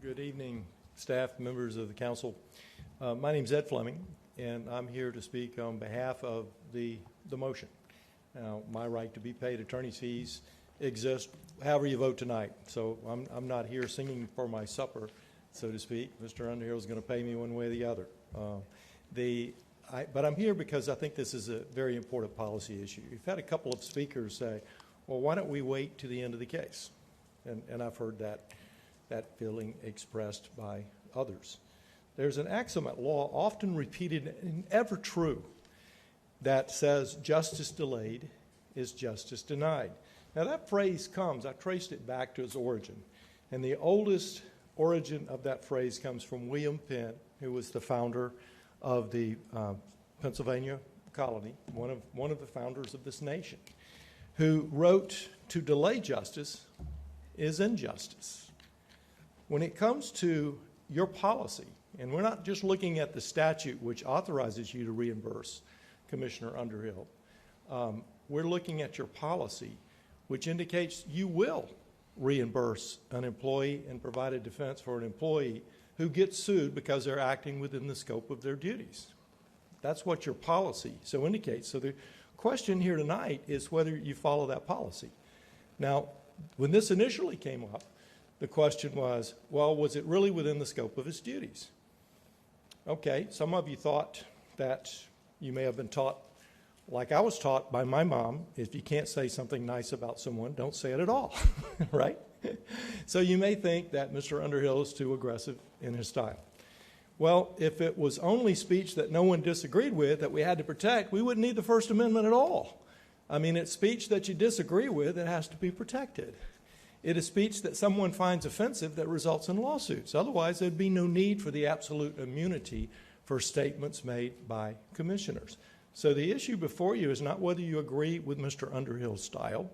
Good evening, staff, members of the council. My name is Ed Fleming, and I'm here to speak on behalf of the motion. Now, my right to be paid attorney's fees exists however you vote tonight, so I'm not here singing for my supper, so to speak. Mr. Underhill is going to pay me one way or the other. But I'm here because I think this is a very important policy issue. You've had a couple of speakers say, well, why don't we wait to the end of the case? And I've heard that feeling expressed by others. There's an axiom at law, often repeated and ever true, that says justice delayed is justice denied. Now that phrase comes, I traced it back to its origin, and the oldest origin of that phrase comes from William Penn, who was the founder of the Pennsylvania colony, one of the founders of this nation, who wrote, "To delay justice is injustice." When it comes to your policy, and we're not just looking at the statute which authorizes you to reimburse Commissioner Underhill, we're looking at your policy which indicates you will reimburse an employee and provide a defense for an employee who gets sued because they're acting within the scope of their duties. That's what your policy so indicates. So the question here tonight is whether you follow that policy. Now, when this initially came up, the question was, well, was it really within the scope of his duties? Okay, some of you thought that you may have been taught, like I was taught by my mom, if you can't say something nice about someone, don't say it at all, right? So you may think that Mr. Underhill is too aggressive in his style. Well, if it was only speech that no one disagreed with that we had to protect, we wouldn't need the First Amendment at all. I mean, it's speech that you disagree with that has to be protected. It is speech that someone finds offensive that results in lawsuits. Otherwise, there'd be no need for the absolute immunity for statements made by commissioners. So the issue before you is not whether you agree with Mr. Underhill's style.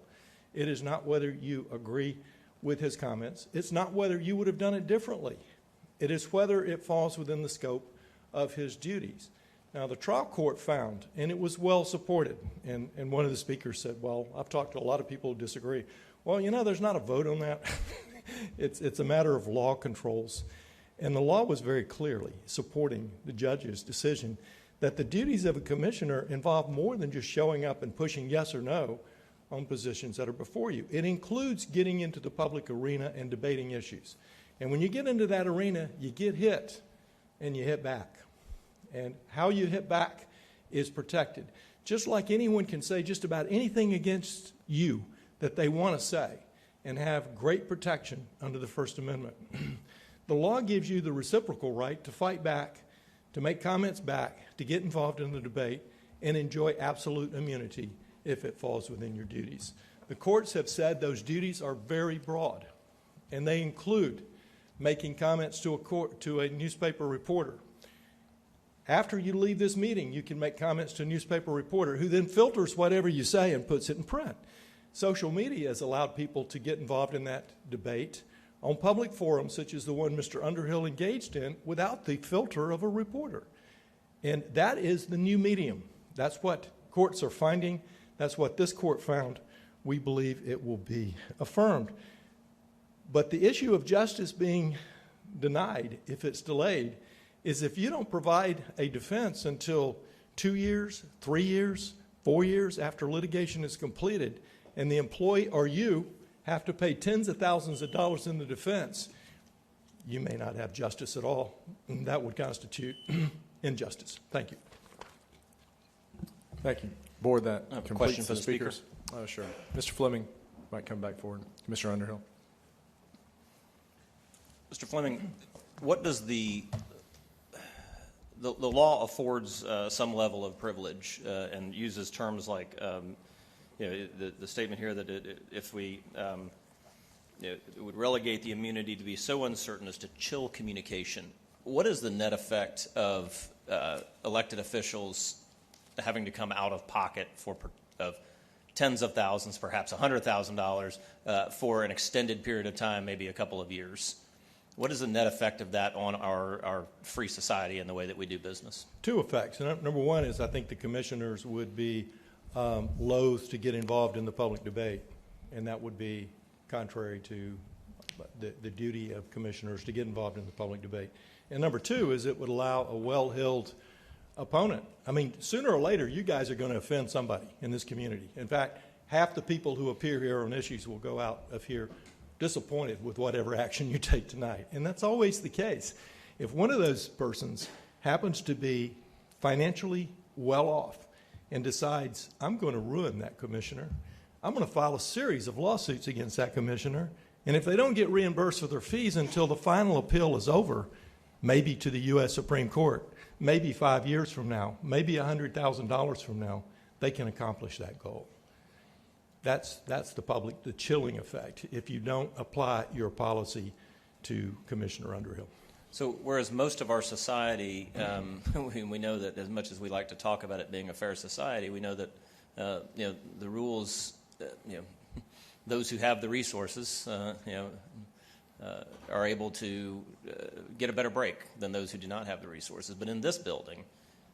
It is not whether you agree with his comments. It's not whether you would have done it differently. It is whether it falls within the scope of his duties. Now, the trial court found, and it was well supported, and one of the speakers said, well, I've talked to a lot of people who disagree. Well, you know, there's not a vote on that. It's a matter of law controls. And the law was very clearly supporting the judge's decision that the duties of a commissioner involve more than just showing up and pushing yes or no on positions that are before you. It includes getting into the public arena and debating issues. And when you get into that arena, you get hit and you hit back. And how you hit back is protected. Just like anyone can say just about anything against you that they want to say and have great protection under the First Amendment. The law gives you the reciprocal right to fight back, to make comments back, to get involved in the debate, and enjoy absolute immunity if it falls within your duties. The courts have said those duties are very broad, and they include making comments to a newspaper reporter. After you leave this meeting, you can make comments to a newspaper reporter who then filters whatever you say and puts it in print. Social media has allowed people to get involved in that debate on public forums such as the one Mr. Underhill engaged in without the filter of a reporter. And that is the new medium. That's what courts are finding. That's what this court found. We believe it will be affirmed. But the issue of justice being denied, if it's delayed, is if you don't provide a defense until 2 years, 3 years, 4 years after litigation is completed, and the employee or you have to pay tens of thousands of dollars in the defense, you may not have justice at all, and that would constitute injustice. Thank you. Thank you. Board, that completes question for the the speakers. Oh, sure. Mr. Fleming might come back forward. Commissioner Underhill. Mr. Fleming, what does the law affords some level of privilege and uses terms like the statement here that if we it would relegate the immunity to be so uncertain as to chill communication. What is the net effect of elected officials having to come out of pocket of tens of thousands, perhaps $100,000 for an extended period of time, maybe a couple of years? What is the net effect of that on our free society and the way that we do business? Two effects. Number one is I think the commissioners would be loath to get involved in the public debate, and that would be contrary to the duty of commissioners to get involved in the public debate. And number two is it would allow a well-heeled opponent. I mean, sooner or later, you guys are going to offend somebody in this community. In fact, half the people who appear here on issues will go out of here disappointed with whatever action you take tonight. And that's always the case. If one of those persons happens to be financially well off and decides, I'm going to ruin that commissioner, I'm going to file a series of lawsuits against that commissioner, and if they don't get reimbursed for their fees until the final appeal is over, maybe to the U.S. Supreme Court, maybe 5 years from now, maybe $100,000 from now, they can accomplish that goal. That's the chilling effect if you don't apply your policy to Commissioner Underhill. So whereas most of our society, we know that as much as we like to talk about it being a fair society, we know that the rules, those who have the resources, are able to get a better break than those who do not have the resources. But in this building,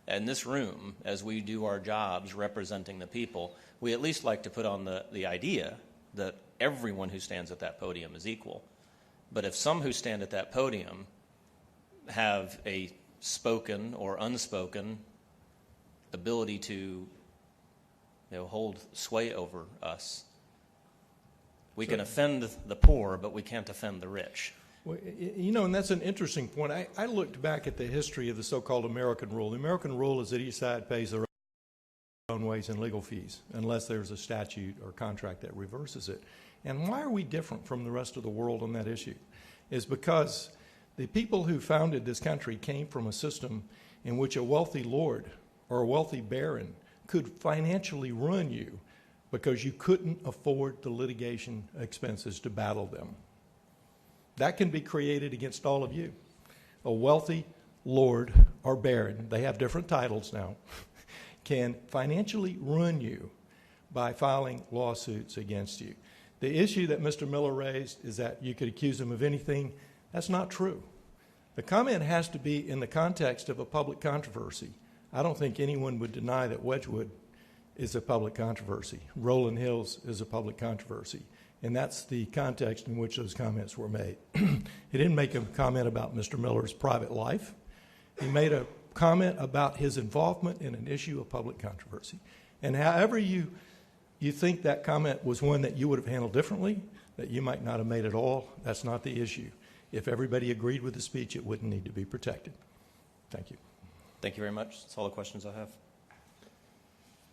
in this room, as we do our jobs representing the people, we at least like to put on the idea that everyone who stands at that podium is equal. But if some who stand at that podium have a spoken or unspoken ability to hold sway over us, we can offend the poor, but we can't offend the rich. Well, and that's an interesting point. I looked back at the history of the so-called American rule. The American rule is that each side pays their own ways and legal fees, unless there's a statute or contract that reverses it. And why are we different from the rest of the world on that issue? Is because the people who founded this country came from a system in which a wealthy lord or a wealthy baron could financially ruin you because you couldn't afford the litigation expenses to battle them. That can be created against all of you. A wealthy lord or baron, they have different titles now, can financially ruin you by filing lawsuits against you. The issue that Mr. Miller raised is that you could accuse him of anything. That's not true. The comment has to be in the context of a public controversy. I don't think anyone would deny that Wedgwood is a public controversy. Rolling Hills is a public controversy. And that's the context in which those comments were made. He didn't make a comment about Mr. Miller's private life. He made a comment about his involvement in an issue of public controversy. And however you think that comment was one that you would have handled differently, that you might not have made at all, that's not the issue. If everybody agreed with the speech, it wouldn't need to be protected. Thank you. Thank you very much. That's all the questions I have.